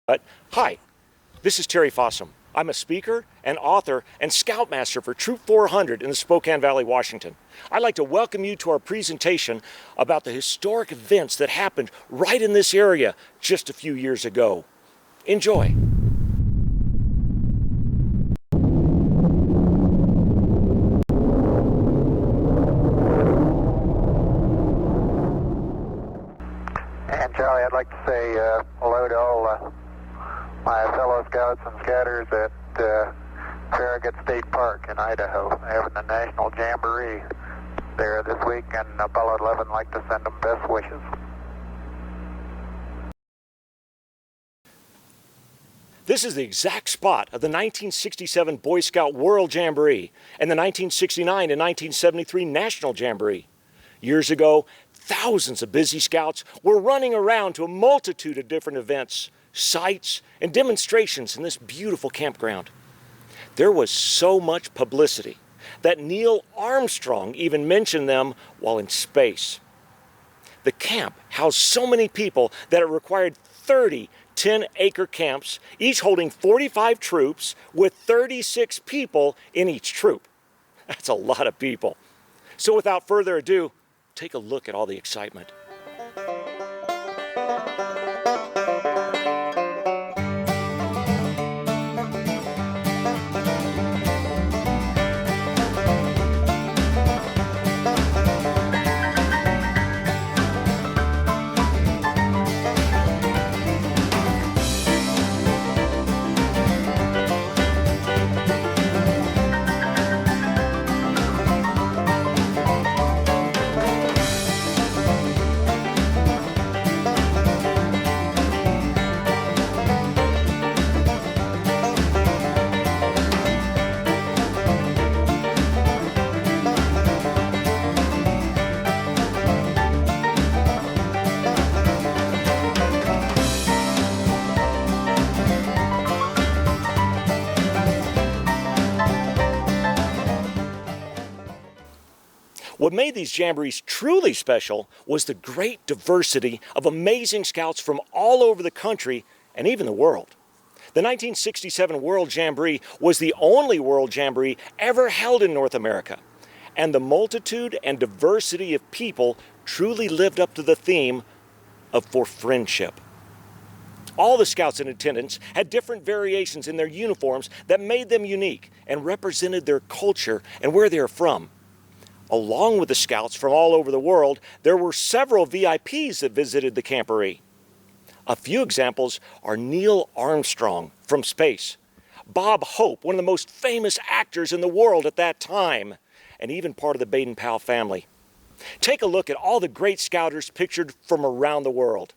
Hi, this is Terry Fossum. I'm a speaker and author and scoutmaster for Troop 400 in the Spokane Valley, Washington. I'd like to welcome you to our presentation about the historic events that happened right in this area just a few years ago. Enjoy. And Charlie, I'd like to say hello to all my fellow scouts and scouters at Farragut State Park in Idaho. They're having a national jamboree there this week, and Apollo 11 like to send them best wishes. This is the exact spot of the 1967 Boy Scout World Jamboree and the 1969 and 1973 National Jamboree. Years ago, thousands of busy scouts were running around to a multitude of different events, sites, and demonstrations in this beautiful campground. There was so much publicity that Neil Armstrong even mentioned them while in space. The camp housed so many people that it required 30 10-acre camps, each holding 45 troops with 36 people in each troop. That's a lot of people. So without further ado, take a look at all the excitement. What made these jamborees truly special was the great diversity of amazing scouts from all over the country and even the world. The 1967 World Jamboree was the only World Jamboree ever held in North America, and the multitude and diversity of people truly lived up to the theme of for friendship. All the scouts in attendance had different variations in their uniforms that made them unique and represented their culture and where they are from. Along with the scouts from all over the world, there were several VIPs that visited the camporee. A few examples are Neil Armstrong from space, Bob Hope, one of the most famous actors in the world at that time, and even part of the Baden-Powell family. Take a look at all the great scouters pictured from around the world.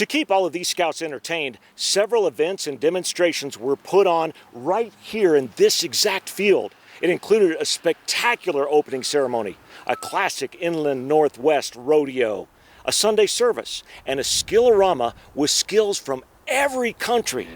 To keep all of these scouts entertained, several events and demonstrations were put on right here in this exact field. It included a spectacular opening ceremony, a classic Inland Northwest rodeo, a Sunday service, and a skillorama with skills from every country.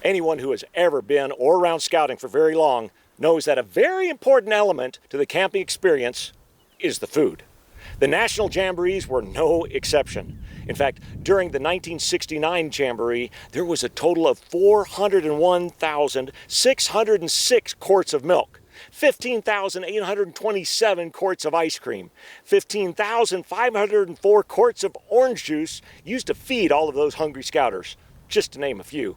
Anyone who has ever been or around scouting for very long knows that a very important element to the camping experience is the food. The National Jamborees were no exception. In fact, during the 1969 Jamboree, there was a total of 401,606 quarts of milk, 15,827 quarts of ice cream, 15,504 quarts of orange juice used to feed all of those hungry scouters, just to name a few.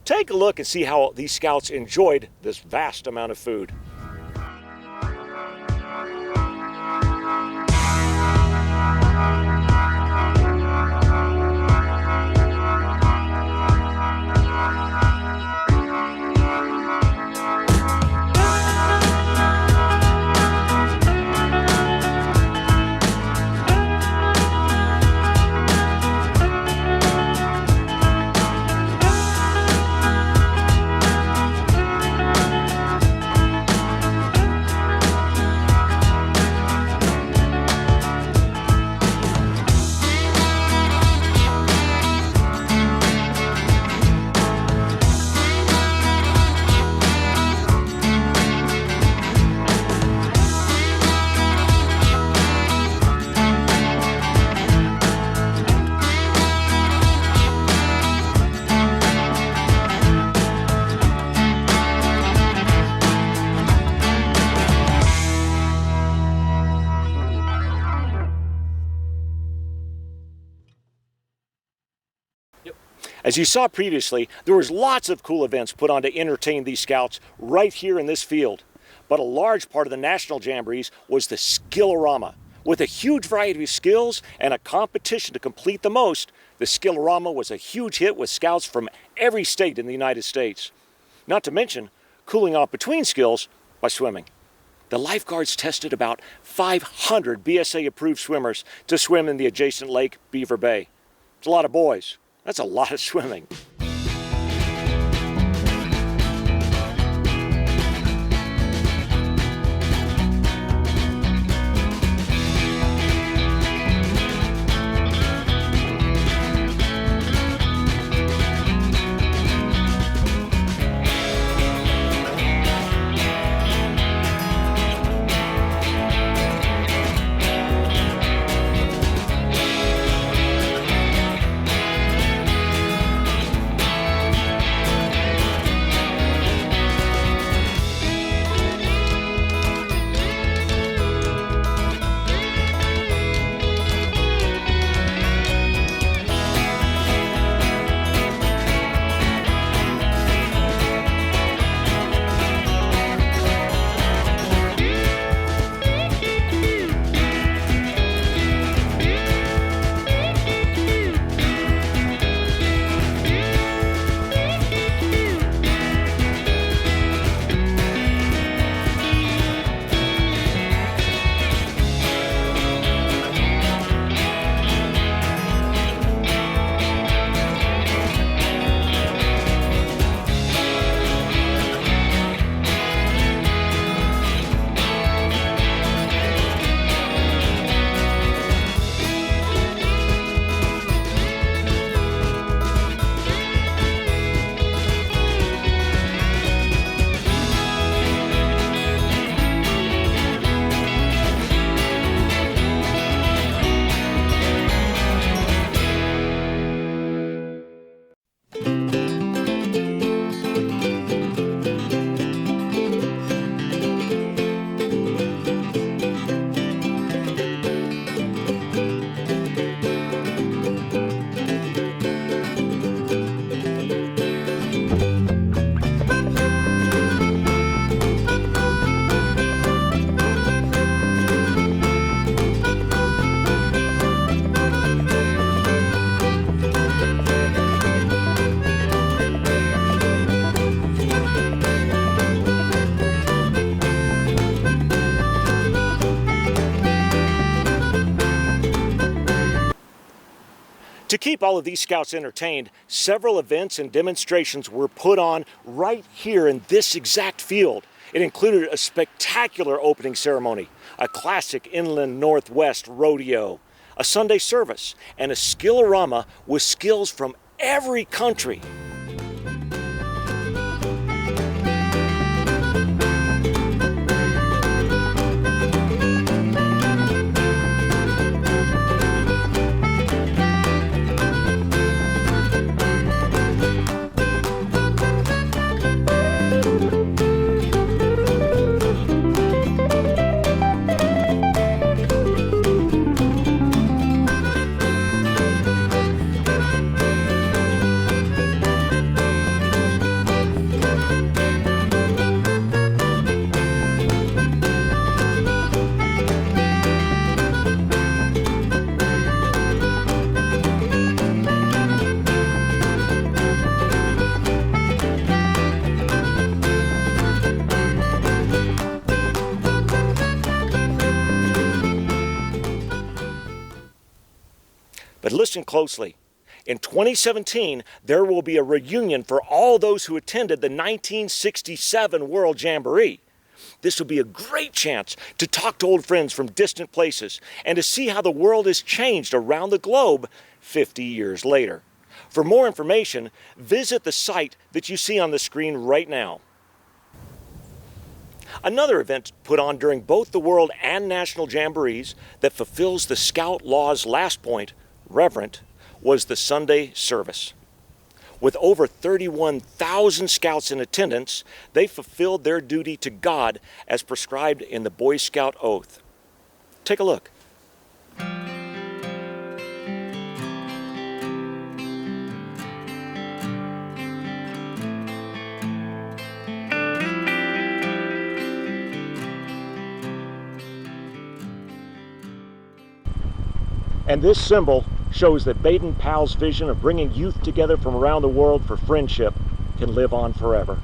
Take a look and see how these scouts enjoyed this vast amount of food. As you saw previously, there was lots of cool events put on to entertain these scouts right here in this field. But a large part of the National Jamborees was the Skill-O-Rama. With a huge variety of skills and a competition to complete the most, the Skill-O-Rama was a huge hit with scouts from every state in the United States. Not to mention cooling off between skills by swimming. The lifeguards tested about 500 BSA-approved swimmers to swim in the adjacent lake, Beaver Bay. It's a lot of boys. That's a lot of swimming. To keep all of these scouts entertained, several events and demonstrations were put on right here in this exact field. It included a spectacular opening ceremony, a classic inland Northwest rodeo, a Sunday service, and a Skill-O-Rama with skills from every country. listen closely. In 2017, there will be a reunion for all those who attended the 1967 World Jamboree. This will be a great chance to talk to old friends from distant places and to see how the world has changed around the globe 50 years later. For more information, visit the site that you see on the screen right now. Another event put on during both the World and National Jamborees that fulfills the Scout Law's last point, reverent, was the Sunday service. With over 31,000 Scouts in attendance, they fulfilled their duty to God as prescribed in the Boy Scout Oath. Take a look. And this symbol shows that Baden-Powell's vision of bringing youth together from around the world for friendship can live on forever.